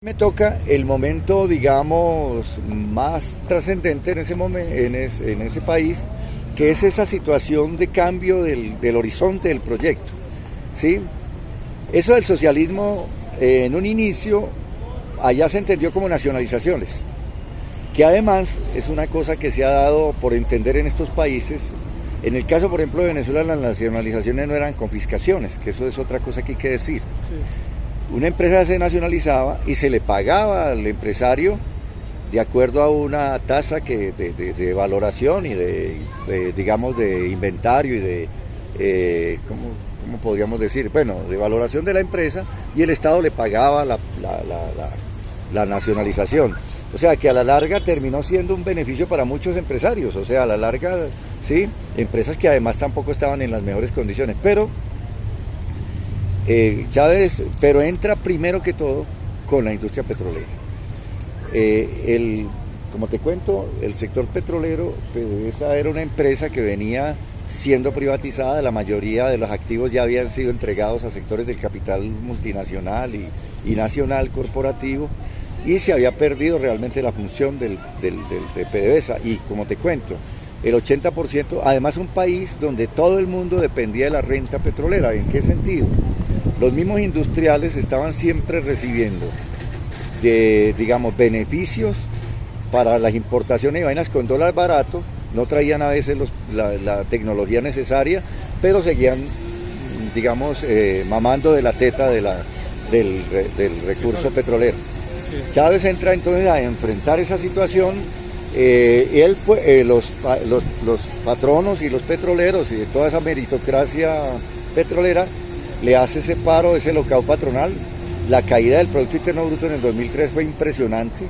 Me toca el momento, digamos, más trascendente en ese país, que es esa situación de cambio del horizonte del proyecto, ¿sí? Eso del socialismo, en un inicio, allá se entendió como nacionalizaciones, que además es una cosa que se ha dado por entender en estos países. En el caso, por ejemplo, de Venezuela, las nacionalizaciones no eran confiscaciones, que eso es otra cosa que hay que decir. Sí. Una empresa se nacionalizaba y se le pagaba al empresario de acuerdo a una tasa de valoración y digamos, de inventario y ¿cómo podríamos decir? Bueno, de valoración de la empresa, y el Estado le pagaba la nacionalización. O sea que a la larga terminó siendo un beneficio para muchos empresarios, o sea, a la larga, sí, empresas que además tampoco estaban en las mejores condiciones, pero Chávez entra primero que todo con la industria petrolera. Como te cuento, el sector petrolero, PDVSA era una empresa que venía siendo privatizada. La mayoría de los activos ya habían sido entregados a sectores del capital multinacional y nacional corporativo, y se había perdido realmente la función de PDVSA. Y como te cuento, el 80%, además un país donde todo el mundo dependía de la renta petrolera. ¿En qué sentido? Los mismos industriales estaban siempre recibiendo, digamos, beneficios para las importaciones y vainas con dólar barato. No traían a veces la tecnología necesaria, pero seguían, digamos, mamando de la teta del recurso petrolero. Chávez entra entonces a enfrentar esa situación. Los patronos y los petroleros y de toda esa meritocracia petrolera le hace ese paro, ese lockout patronal. La caída del Producto Interno Bruto en el 2003 fue impresionante,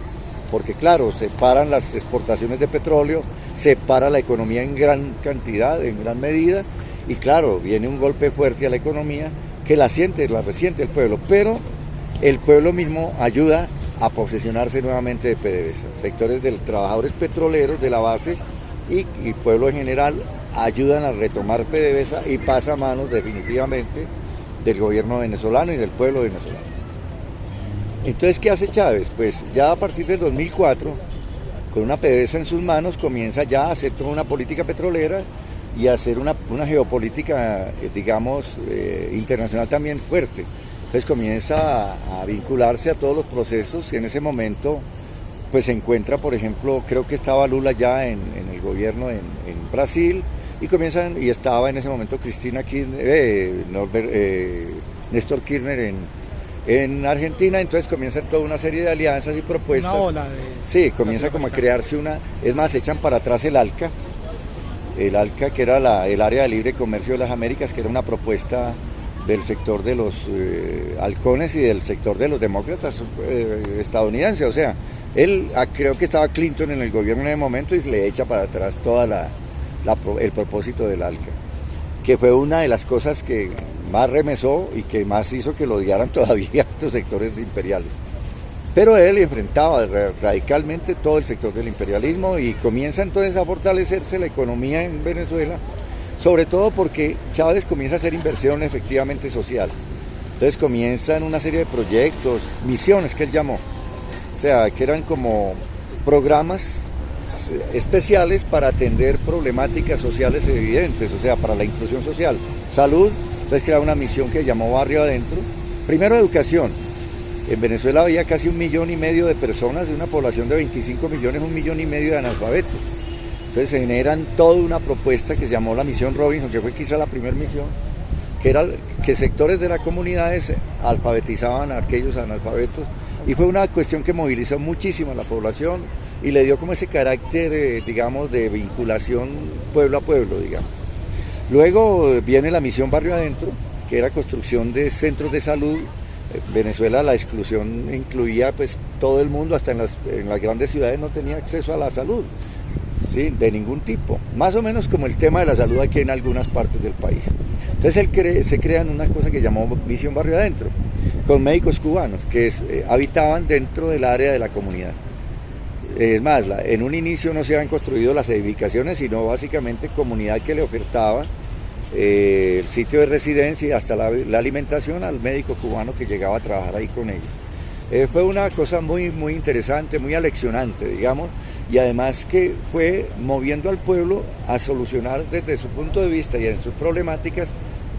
porque claro, se paran las exportaciones de petróleo, se para la economía en gran cantidad, en gran medida, y claro, viene un golpe fuerte a la economía que la resiente el pueblo, pero el pueblo mismo ayuda a posesionarse nuevamente de PDVSA. Sectores de trabajadores petroleros de la base y pueblo en general ayudan a retomar PDVSA y pasa a manos definitivamente del gobierno venezolano y del pueblo venezolano. Entonces, ¿qué hace Chávez? Pues ya a partir del 2004, con una PDVSA en sus manos, comienza ya a hacer toda una política petrolera y a hacer una geopolítica, digamos, internacional también fuerte. Entonces comienza a vincularse a todos los procesos, y en ese momento pues se encuentra, por ejemplo, creo que estaba Lula ya en el gobierno en Brasil, y estaba en ese momento Néstor Kirchner en Argentina. Entonces comienzan toda una serie de alianzas y propuestas. Una ola Sí, comienza como a crearse es más, echan para atrás el ALCA, que era el área de libre comercio de las Américas, que era una propuesta del sector de los halcones y del sector de los demócratas estadounidenses. O sea, creo que estaba Clinton en el gobierno en ese momento y le echa para atrás toda el propósito del ALCA, que fue una de las cosas que más remesó y que más hizo que lo odiaran todavía estos sectores imperiales. Pero él enfrentaba radicalmente todo el sector del imperialismo, y comienza entonces a fortalecerse la economía en Venezuela, sobre todo porque Chávez comienza a hacer inversión efectivamente social. Entonces comienzan una serie de proyectos, misiones que él llamó, o sea, que eran como programas especiales para atender problemáticas sociales evidentes, o sea, para la inclusión social. Salud, entonces crea una misión que llamó Barrio Adentro. Primero, educación. En Venezuela había casi 1,5 millones de personas, de una población de 25 millones, 1,5 millones de analfabetos. Entonces se generan toda una propuesta que se llamó la Misión Robinson, que fue quizá la primera misión, que era que sectores de las comunidades alfabetizaban a aquellos analfabetos, y fue una cuestión que movilizó muchísimo a la población y le dio como ese carácter, digamos, de vinculación pueblo a pueblo, digamos. Luego viene la Misión Barrio Adentro, que era construcción de centros de salud. Venezuela, la exclusión incluía pues todo el mundo, hasta en las grandes ciudades no tenía acceso a la salud, ¿sí? De ningún tipo, más o menos como el tema de la salud aquí en algunas partes del país. Entonces se crean una cosa que llamó Misión Barrio Adentro, con médicos cubanos que habitaban dentro del área de la comunidad. Es más, en un inicio no se habían construido las edificaciones, sino básicamente comunidad que le ofertaba el sitio de residencia y hasta la alimentación al médico cubano que llegaba a trabajar ahí con ellos. Fue una cosa muy, muy interesante, muy aleccionante, digamos, y además que fue moviendo al pueblo a solucionar desde su punto de vista y en sus problemáticas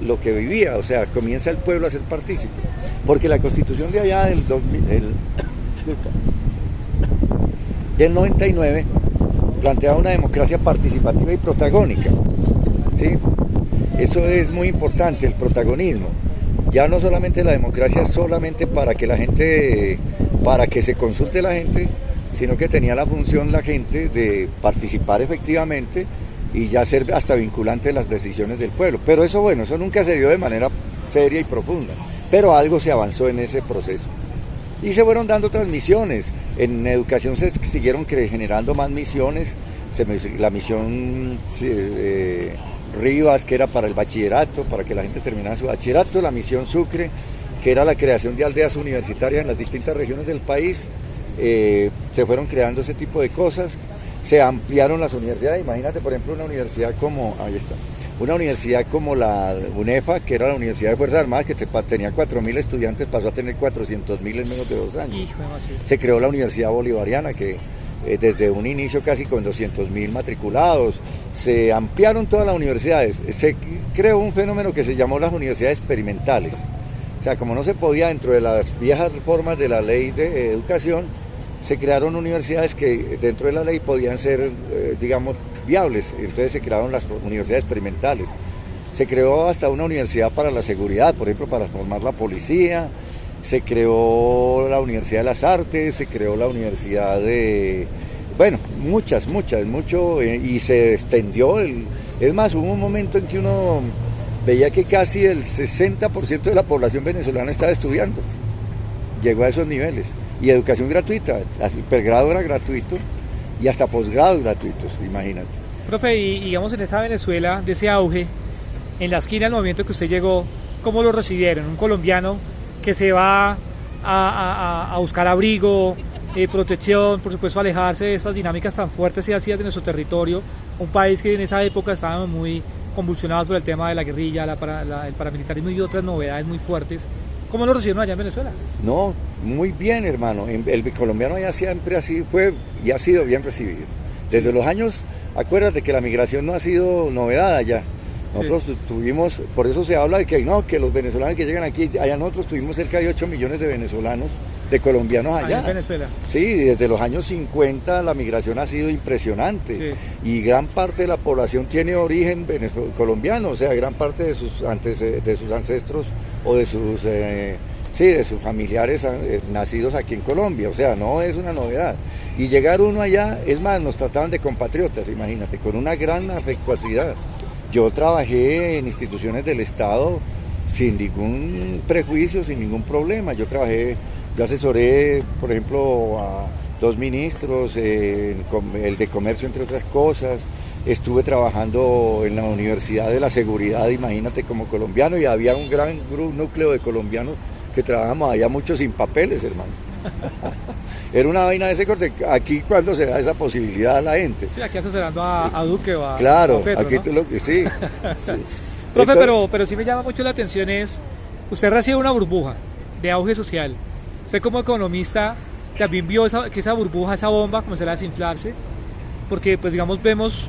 lo que vivía, o sea, comienza el pueblo a ser partícipe, porque la constitución de allá del 99 planteaba una democracia participativa y protagónica, ¿sí? Eso es muy importante, el protagonismo. Ya no solamente la democracia solamente para que la gente, para que se consulte la gente, sino que tenía la función la gente de participar efectivamente y ya ser hasta vinculante de las decisiones del pueblo. Pero eso, bueno, eso nunca se dio de manera seria y profunda, pero algo se avanzó en ese proceso. Y se fueron dando otras misiones. En educación se siguieron generando más misiones. La misión Rivas, que era para el bachillerato, para que la gente terminara su bachillerato, la misión Sucre, que era la creación de aldeas universitarias en las distintas regiones del país. Se fueron creando ese tipo de cosas, se ampliaron las universidades. Imagínate, por ejemplo, una universidad como la UNEFA, que era la Universidad de Fuerzas Armadas, que tenía 4.000 estudiantes, pasó a tener 400.000 en menos de 2 años. Se creó la Universidad Bolivariana, que desde un inicio casi con 200.000 matriculados. Se ampliaron todas las universidades. Se creó un fenómeno que se llamó las universidades experimentales. O sea, como no se podía dentro de las viejas reformas de la ley de educación, se crearon universidades que dentro de la ley podían ser, digamos, viables. Entonces se crearon las universidades experimentales. Se creó hasta una universidad para la seguridad, por ejemplo, para formar la policía. Se creó la Universidad de las Artes, se creó la Universidad de... Bueno, mucho, y se extendió. Es más, hubo un momento en que uno veía que casi el 60% de la población venezolana estaba estudiando. Llegó a esos niveles. Y educación gratuita, el pregrado era gratuito y hasta posgrados gratuitos, imagínate. Profe, y digamos en esa Venezuela, de ese auge, en la esquina del movimiento que usted llegó, ¿cómo lo recibieron? Un colombiano que se va a buscar abrigo, protección, por supuesto alejarse de esas dinámicas tan fuertes y ácidas de nuestro territorio, un país que en esa época estábamos muy convulsionados por el tema de la guerrilla, el paramilitarismo y otras novedades muy fuertes. ¿Cómo lo recibieron allá en Venezuela? No, muy bien, hermano. El colombiano allá siempre así fue y ha sido bien recibido. Desde los años, acuérdate que la migración no ha sido novedad allá. Nosotros tuvimos, por eso se habla de que no, que los venezolanos que llegan aquí, allá nosotros tuvimos cerca de 8 millones de venezolanos, de colombianos allá. En Venezuela. Sí, desde los años 50 la migración ha sido impresionante. Sí. Y gran parte de la población tiene origen colombiano, o sea, gran parte de sus ancestros o de sus familiares nacidos aquí en Colombia, o sea, no es una novedad. Y llegar uno allá, es más, nos trataban de compatriotas, imagínate, con una gran afectuosidad. Yo trabajé en instituciones del Estado sin ningún prejuicio, sin ningún problema. Yo asesoré, por ejemplo, a 2 ministros, el de comercio, entre otras cosas. Estuve trabajando en la Universidad de la Seguridad, imagínate, como colombiano, y había un gran núcleo de colombianos que trabajábamos allá, muchos sin papeles, hermano. Era una vaina de ese corte. Aquí cuando se da esa posibilidad a la gente. Sí, aquí asesorando a Duque o a Claro, a Petro, aquí ¿no? tú lo que sí. Profe, pero sí me llama mucho la atención usted recibe una burbuja de auge social. Usted como economista también vio que esa burbuja, esa bomba comenzó a desinflarse, porque pues digamos vemos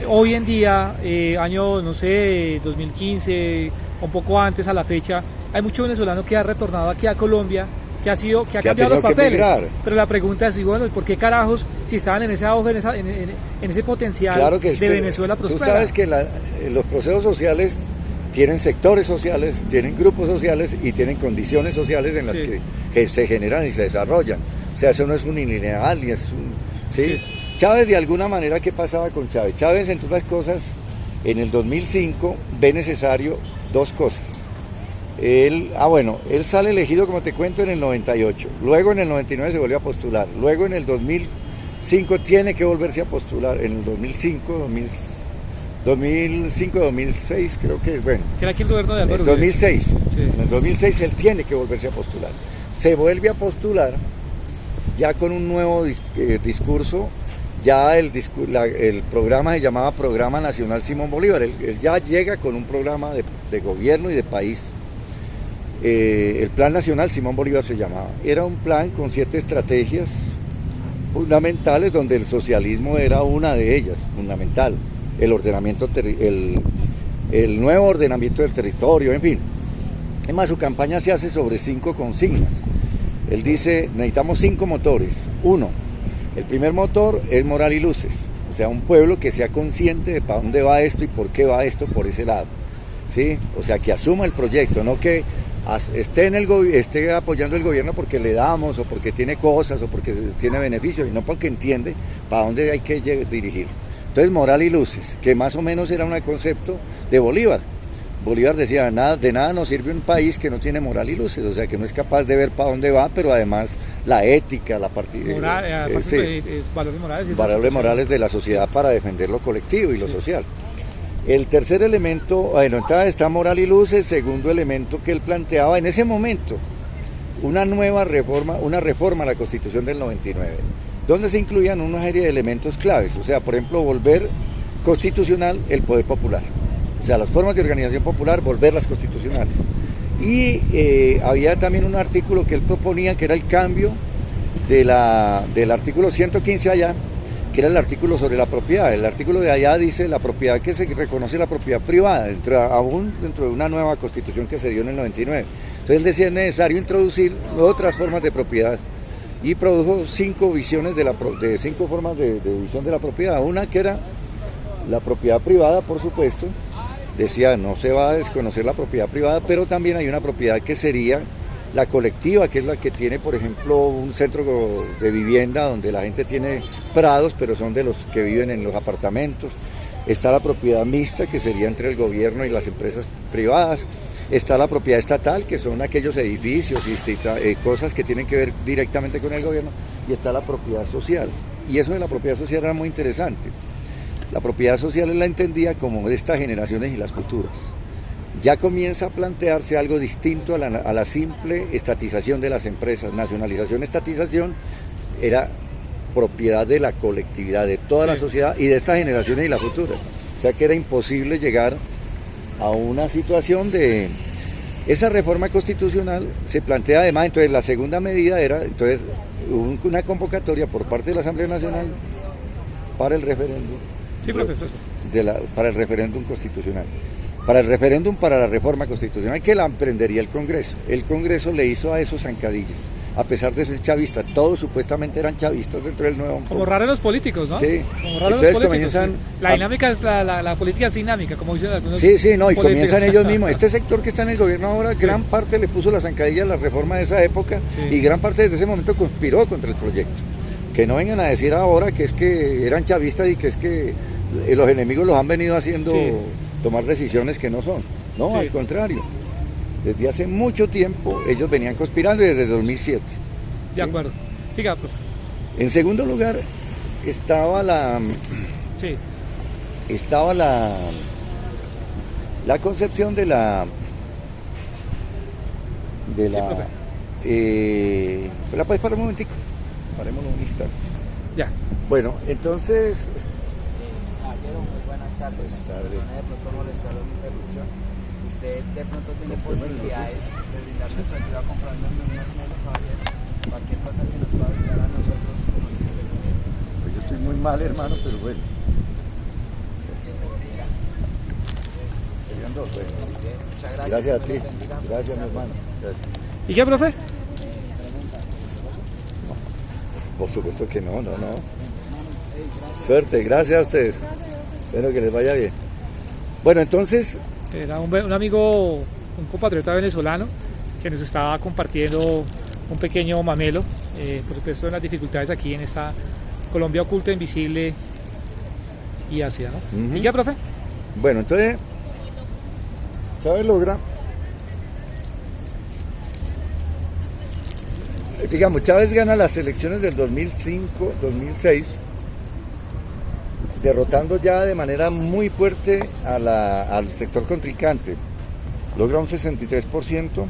hoy en día, año, no sé, 2015, un poco antes a la fecha, hay mucho venezolano que ha retornado aquí a Colombia, que ha cambiado los papeles, pero la pregunta es, bueno, ¿por qué carajos, si estaban en ese auge, en ese potencial claro que de Venezuela prospera? Tú sabes que los procesos sociales tienen sectores sociales, tienen grupos sociales y tienen condiciones sociales en las que se generan y se desarrollan. O sea, eso no es unilateral, ni es ¿sí? Chávez, de alguna manera, ¿qué pasaba con Chávez? Chávez, entre otras cosas, en el 2005 ve necesario 2 cosas. Él sale elegido, como te cuento, en el 98, luego en el 99 se volvió a postular, luego en el 2005 tiene que volverse a postular, en el 2006 creo que, bueno. Que era aquí el gobierno de Álvaro Uribe. 2006, en el 2006 él tiene que volverse a postular. Se vuelve a postular ya con un nuevo discurso, ya el programa se llamaba Programa Nacional Simón Bolívar, él ya llega con un programa de gobierno y de país. el Plan Nacional Simón Bolívar se llamaba. Era un plan con 7 estrategias fundamentales donde el socialismo era una de ellas, fundamental. El nuevo ordenamiento del territorio, en fin. Es más, su campaña se hace sobre 5 consignas. Él dice, necesitamos 5 motores. 1, el primer motor es moral y luces. O sea, un pueblo que sea consciente de para dónde va esto y por qué va esto por ese lado. ¿Sí? O sea, que asuma el proyecto, no que esté apoyando el gobierno porque le damos o porque tiene cosas o porque tiene beneficios, y no porque entiende para dónde hay que dirigir. Entonces, moral y luces, que más o menos era un concepto de Bolívar. Bolívar decía, de nada nos sirve un país que no tiene moral y luces, o sea, que no es capaz de ver para dónde va, pero además la ética, la valores morales de la sociedad para defender lo colectivo y lo social. El tercer elemento, bueno, entonces está moral y luces. Segundo elemento que él planteaba en ese momento, una reforma a la Constitución del 99, donde se incluían una serie de elementos claves, o sea, por ejemplo, volver constitucional el poder popular, o sea, las formas de organización popular, volverlas constitucionales. Y había también un artículo que él proponía, que era el cambio del artículo 115 allá, que era el artículo sobre la propiedad. El artículo de allá dice la propiedad, que se reconoce la propiedad privada, aún dentro de una nueva constitución que se dio en el 99. Entonces él decía, es necesario introducir otras formas de propiedad, y produjo 5 visiones de 5 formas de visión de la propiedad. Una que era la propiedad privada, por supuesto. Decía, no se va a desconocer la propiedad privada, pero también hay una propiedad que sería la colectiva, que es la que tiene, por ejemplo, un centro de vivienda donde la gente tiene prados, pero son de los que viven en los apartamentos. Está la propiedad mixta, que sería entre el gobierno y las empresas privadas. Está la propiedad estatal, que son aquellos edificios y cosas que tienen que ver directamente con el gobierno. Y está la propiedad social. Y eso de la propiedad social era muy interesante. La propiedad social él la entendía como de estas generaciones y las futuras. Ya comienza a plantearse algo distinto a la simple estatización de las empresas. Nacionalización, estatización, era propiedad de la colectividad, de toda la sociedad y de estas generaciones y las futuras. O sea que era imposible llegar a una situación de... Esa reforma constitucional se plantea además, entonces la segunda medida era, entonces, una convocatoria por parte de la Asamblea Nacional para el referéndum. Sí, profesor. Para el referéndum constitucional. Para el referéndum para la reforma constitucional, que la emprendería el Congreso. El Congreso le hizo a esos zancadillas, a pesar de ser chavista. Todos supuestamente eran chavistas dentro del nuevo... Como raro los políticos, ¿no? Sí. Como raro entonces los políticos. Comienzan... La dinámica es la política es dinámica, como dicen algunos. Sí, no, y políticos. comienzan ellos mismos. Este sector que está en el gobierno ahora, gran parte le puso la zancadilla a la reforma de esa época, y gran parte desde ese momento conspiró contra el proyecto. Que no vengan a decir ahora que es que eran chavistas y que es que los enemigos los han venido haciendo tomar decisiones que no son. No, al contrario. Desde hace mucho tiempo ellos venían conspirando, desde 2007. De acuerdo. Siga, profe. En segundo lugar estaba la concepción de la ¿la puedes parar un momentico? Parémoslo un instante. Ya. Bueno, entonces... Caballero, muy buenas tardes. De pronto molestar una interrupción. Usted de pronto tiene posibilidades de brindarnos su ayuda comprando unos menos, caballero. Cualquier cosa que nos pueda brindar a nosotros nos sirve. Pues yo estoy muy mal, hermano, pero bueno. Serían 2, bueno. Muchas gracias. Gracias a ti. Gracias, mi hermano. Gracias. ¿Y qué, profe? Por supuesto que no. Suerte, gracias a ustedes. Espero que les vaya bien. Bueno, entonces... Era un amigo, un compatriota venezolano que nos estaba compartiendo un pequeño mamelo, por supuesto, las dificultades aquí en esta Colombia oculta, invisible y ácida, ¿no? ¿Y qué, profe? Bueno, entonces, Chávez logra... Digamos, Chávez gana las elecciones del 2005-2006, derrotando ya de manera muy fuerte al sector contrincante. Logra un 63%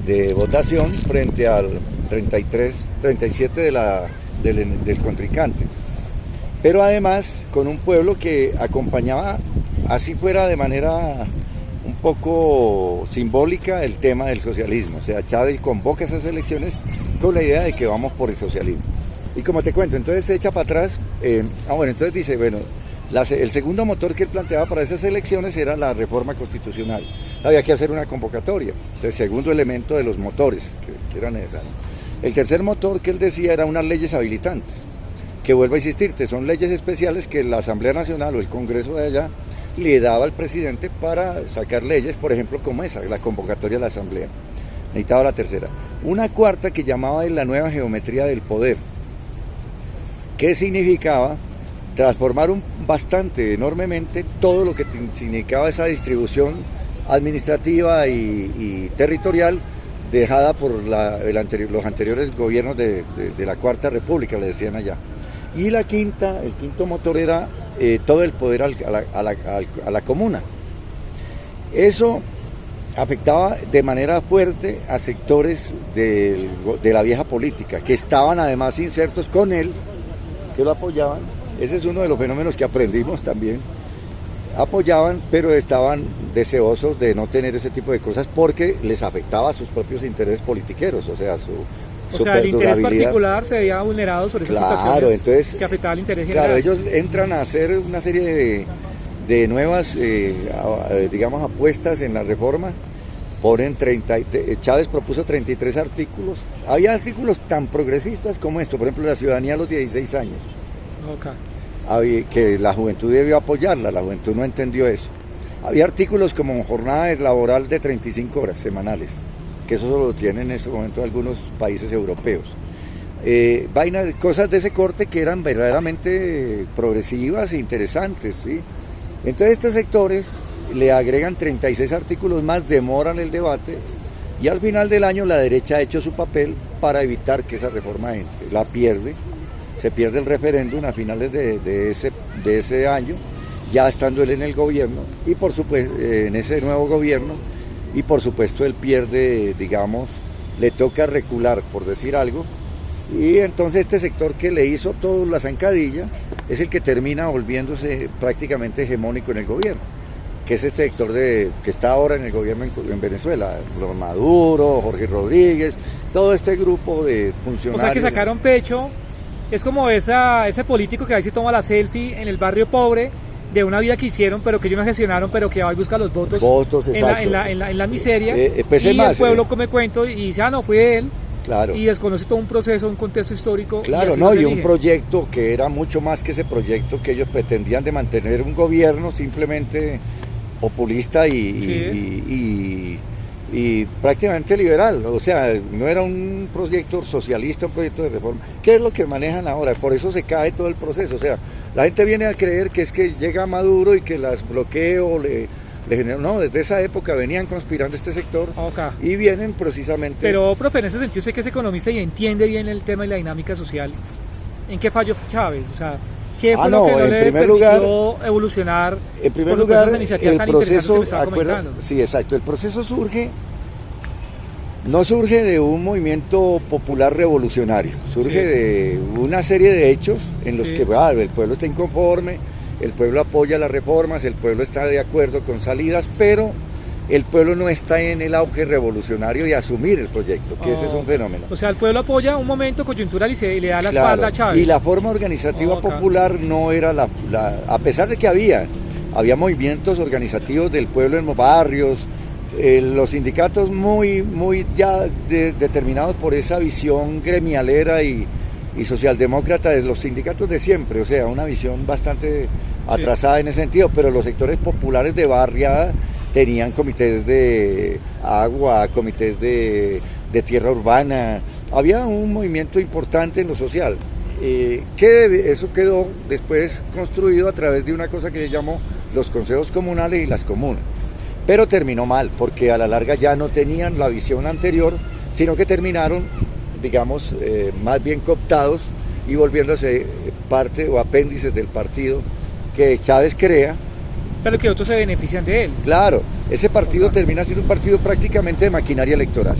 de votación frente al 37% del contrincante. Pero además con un pueblo que acompañaba, así fuera de manera un poco simbólica el tema del socialismo. O sea, Chávez convoca esas elecciones con la idea de que vamos por el socialismo. Y como te cuento, entonces se echa para atrás, entonces dice, el segundo motor que él planteaba para esas elecciones era la reforma constitucional. Había que hacer una convocatoria, entonces segundo elemento de los motores que era necesario. El tercer motor que él decía era unas leyes habilitantes, que vuelvo a insistirte, son leyes especiales que la Asamblea Nacional o el Congreso de allá le daba al presidente para sacar leyes, por ejemplo, como esa, la convocatoria de la Asamblea. Necesitaba la tercera. Una cuarta que llamaba la nueva geometría del poder, que significaba transformar enormemente todo lo que significaba esa distribución administrativa y territorial dejada por los anteriores gobiernos de la Cuarta República, le decían allá. Y el quinto motor era todo el poder a la comuna. Eso afectaba de manera fuerte a sectores de la vieja política, que estaban además insertos con él, que lo apoyaban. Ese es uno de los fenómenos que aprendimos también. Apoyaban, pero estaban deseosos de no tener ese tipo de cosas porque les afectaba a sus propios intereses politiqueros, o sea, el interés particular se veía vulnerado sobre esas situaciones entonces, que afectaban el interés general. Claro, ellos entran a hacer una serie de nuevas, apuestas en la reforma. Chávez propuso 33 artículos. Había artículos tan progresistas como esto, por ejemplo, la ciudadanía a los 16 años. Que la juventud debió apoyarla, la juventud no entendió eso. Había artículos como jornada laboral de 35 horas semanales, que eso solo lo tienen en este momento algunos países europeos. Cosas de ese corte que eran verdaderamente progresivas e interesantes, ¿sí? Entonces estos sectores le agregan 36 artículos más, demoran el debate y al final del año la derecha ha hecho su papel para evitar que esa reforma entre. La pierde. Se pierde el referéndum a finales de ese año, ya estando él en el gobierno, y por supuesto, en ese nuevo gobierno, y por supuesto él pierde, le toca recular, por decir algo, y entonces este sector que le hizo toda la zancadilla es el que termina volviéndose prácticamente hegemónico en el gobierno, que es este sector que está ahora en el gobierno en Venezuela, Maduro, Jorge Rodríguez, todo este grupo de funcionarios. O sea que sacaron pecho. Es como ese político que ahí se toma la selfie en el barrio pobre de una vida que hicieron, pero que ellos no gestionaron, pero que va y busca los votos en la miseria. Y el pueblo come cuento y dice, no, fue él. Claro. Y desconoce todo un proceso, un contexto histórico. Claro, y un proyecto que era mucho más que ese proyecto que ellos pretendían de mantener un gobierno simplemente populista y prácticamente liberal, o sea, no era un proyecto socialista, un proyecto de reforma. ¿Qué es lo que manejan ahora? Por eso se cae todo el proceso, o sea, la gente viene a creer que es que llega Maduro y que las bloqueo, le generó, no, desde esa época venían conspirando este sector y vienen precisamente... Pero, profe, en ese sentido, usted que es economista y entiende bien el tema y la dinámica social, ¿en qué falló Chávez? O sea, ¿qué fue lo que no le permitió evolucionar? En primer lugar, el proceso, sí, exacto, el proceso no surge de un movimiento popular revolucionario, surge de una serie de hechos en los que el pueblo está inconforme, el pueblo apoya las reformas, el pueblo está de acuerdo con salidas, pero el pueblo no está en el auge revolucionario y asumir el proyecto, que ese es un fenómeno. O sea, el pueblo apoya un momento coyuntural y le da la espalda a Chávez. Y la forma organizativa popular no era a pesar de que había movimientos organizativos del pueblo en los barrios, los sindicatos muy ya determinados por esa visión gremialera y socialdemócrata de los sindicatos de siempre, o sea, una visión bastante atrasada en ese sentido, pero los sectores populares de barriada tenían comités de agua, comités de tierra urbana, había un movimiento importante en lo social, eso quedó después construido a través de una cosa que se llamó los consejos comunales y las comunas, pero terminó mal, porque a la larga ya no tenían la visión anterior, sino que terminaron, más bien cooptados y volviéndose parte o apéndices del partido que Chávez crea. Pero que otros se benefician de él. Claro, ese partido termina siendo un partido prácticamente de maquinaria electoral.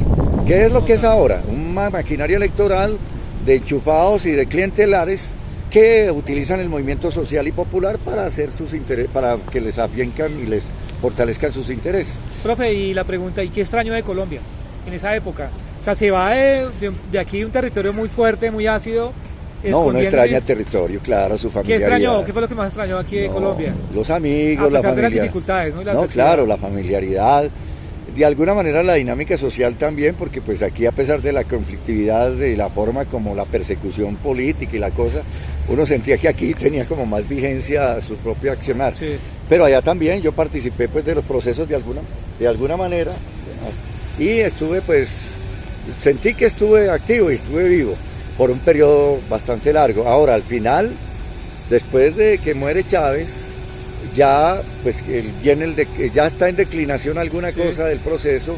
¿Qué es lo que es ahora? Una maquinaria electoral de enchufados y de clientelares que utilizan el movimiento social y popular para hacer sus intereses, para que les afiancan y les fortalezcan sus intereses. Profe, y la pregunta, ¿y qué extraño de Colombia en esa época? O sea, se va de aquí un territorio muy fuerte, muy ácido. No, uno extraña el territorio, claro, su ¿Qué familiaridad. extrañó? ¿Qué fue lo que más extrañó aquí de Colombia? Los amigos, a pesar la familia. de las dificultades, ¿no? No, claro, la familiaridad. De alguna manera la dinámica social también, porque pues aquí a pesar de la conflictividad, de la forma como la persecución política y la cosa, uno sentía que aquí tenía como más vigencia su propio accionar. Sí. Pero allá también yo participé pues de los procesos de alguna manera y estuve pues, sentí que estuve activo y estuve vivo por un periodo bastante largo. Ahora al final, después de que muere Chávez, ya pues ya está en declinación alguna cosa del proceso.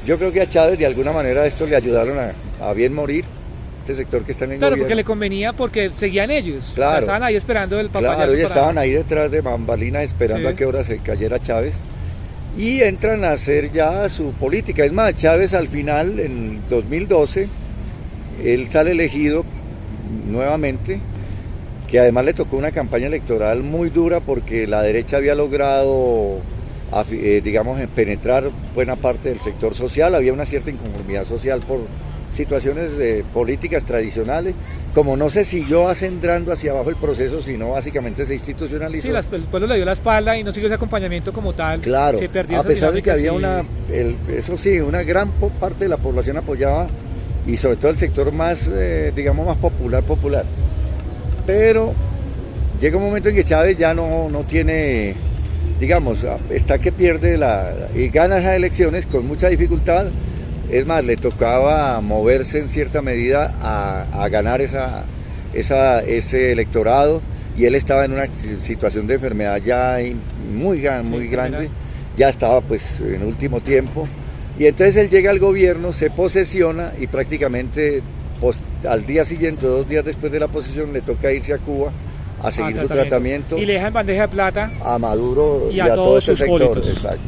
Yo creo que a Chávez de alguna manera esto le ayudaron a bien morir, este sector que está en el Claro, gobierno. porque le convenía, porque seguían ellos. Claro. O sea, estaban ahí esperando el papayazo. Claro, ellos para... estaban ahí detrás de bambalinas esperando a qué hora se cayera Chávez y entran a hacer ya su política. Es más, Chávez al final, en 2012, él sale elegido nuevamente, que además le tocó una campaña electoral muy dura porque la derecha había logrado, digamos, penetrar buena parte del sector social, había una cierta inconformidad social por situaciones políticas tradicionales, como no se siguió acendrando hacia abajo el proceso, sino básicamente se institucionalizó. Sí, el pueblo le dio la espalda y no siguió ese acompañamiento como tal. Claro, se perdió a pesar de que había y... una gran parte de la población apoyaba, y sobre todo el sector más, digamos, más popular. Pero llega un momento en que Chávez ya no tiene, digamos, está que pierde y gana esas elecciones con mucha dificultad. Es más, le tocaba moverse en cierta medida a ganar ese electorado, y él estaba en una situación de enfermedad ya muy grande, ya estaba pues en último tiempo, y entonces él llega al gobierno, se posesiona y prácticamente al día siguiente, 2 días después de la posesión, le toca irse a Cuba a seguir su tratamiento. Y le deja en bandeja de plata a Maduro y a todos todo ese sus sector. acólitos. Exacto.